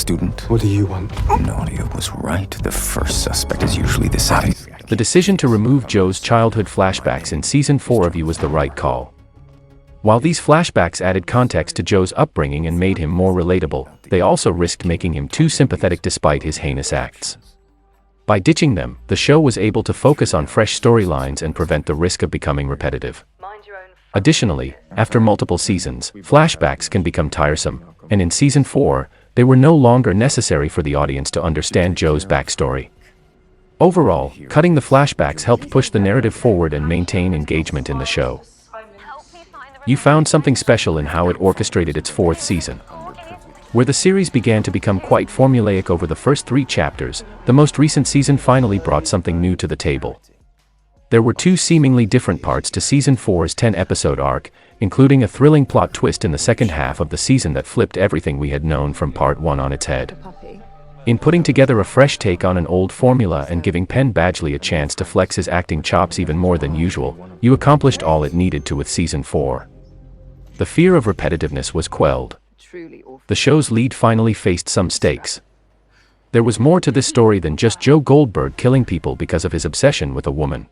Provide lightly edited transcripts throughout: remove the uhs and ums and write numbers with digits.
student. What do you want? Nadia was right. The first suspect is usually the second. The decision to remove Joe's childhood flashbacks in Season 4 of You was the right call. While these flashbacks added context to Joe's upbringing and made him more relatable, they also risked making him too sympathetic despite his heinous acts. By ditching them, the show was able to focus on fresh storylines and prevent the risk of becoming repetitive. Additionally, after multiple seasons, flashbacks can become tiresome, and in Season 4, they were no longer necessary for the audience to understand Joe's backstory. Overall, cutting the flashbacks helped push the narrative forward and maintain engagement in the show. You found something special in how it orchestrated its fourth season. Where the series began to become quite formulaic over the first 3 chapters, the most recent season finally brought something new to the table. There were 2 seemingly different parts to Season 4's 10-episode arc, including a thrilling plot twist in the second half of the season that flipped everything we had known from Part 1 on its head. In putting together a fresh take on an old formula and giving Penn Badgley a chance to flex his acting chops even more than usual, you accomplished all it needed to with Season 4. The fear of repetitiveness was quelled. The show's lead finally faced some stakes. There was more to this story than just Joe Goldberg killing people because of his obsession with a woman.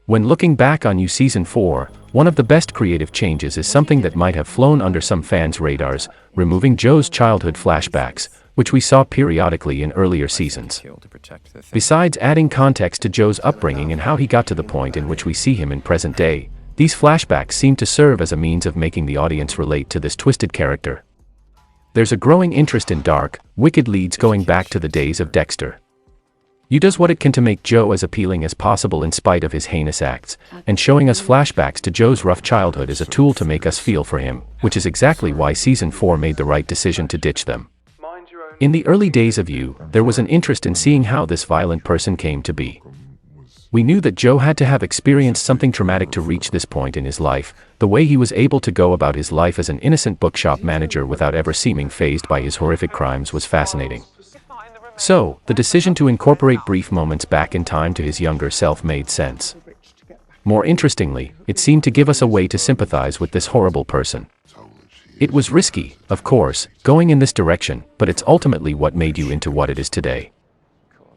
When looking back on You Season 4, one of the best creative changes is something that might have flown under some fans' radars, removing Joe's childhood flashbacks, which we saw periodically in earlier seasons. Besides adding context to Joe's upbringing and how he got to the point in which we see him in present day, these flashbacks seem to serve as a means of making the audience relate to this twisted character. There's a growing interest in dark, wicked leads going back to the days of Dexter. You does what it can to make Joe as appealing as possible in spite of his heinous acts, and showing us flashbacks to Joe's rough childhood is a tool to make us feel for him, which is exactly why Season 4 made the right decision to ditch them. In the early days of You, there was an interest in seeing how this violent person came to be. We knew that Joe had to have experienced something traumatic to reach this point in his life. The way he was able to go about his life as an innocent bookshop manager without ever seeming fazed by his horrific crimes was fascinating. So, the decision to incorporate brief moments back in time to his younger self made sense. More interestingly, it seemed to give us a way to sympathize with this horrible person. It was risky, of course, going in this direction, but it's ultimately what made You into what it is today.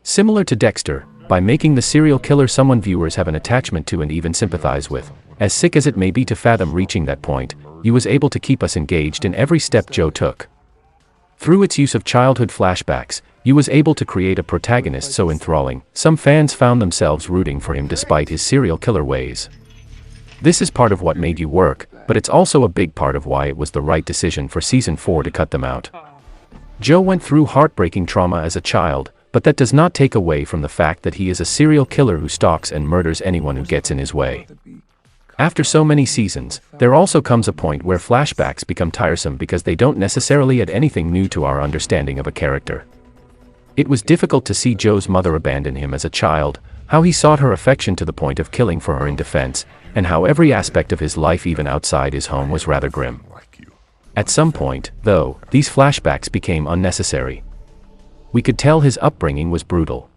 Similar to Dexter, by making the serial killer someone viewers have an attachment to and even sympathize with, as sick as it may be to fathom reaching that point, You was able to keep us engaged in every step Joe took. Through its use of childhood flashbacks, You was able to create a protagonist so enthralling, some fans found themselves rooting for him despite his serial killer ways. This is part of what made You work, but it's also a big part of why it was the right decision for Season 4 to cut them out. Joe went through heartbreaking trauma as a child, but that does not take away from the fact that he is a serial killer who stalks and murders anyone who gets in his way. After so many seasons, there also comes a point where flashbacks become tiresome because they don't necessarily add anything new to our understanding of a character. It was difficult to see Joe's mother abandon him as a child, how he sought her affection to the point of killing for her in defense, and how every aspect of his life even outside his home was rather grim. At some point, though, these flashbacks became unnecessary. We could tell his upbringing was brutal.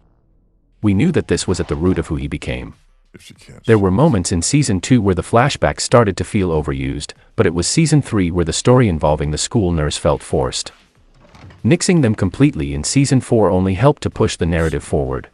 We knew that this was at the root of who he became. There were moments in Season 2 where the flashbacks started to feel overused, but it was Season 3 where the story involving the school nurse felt forced. Nixing them completely in Season 4 only helped to push the narrative forward.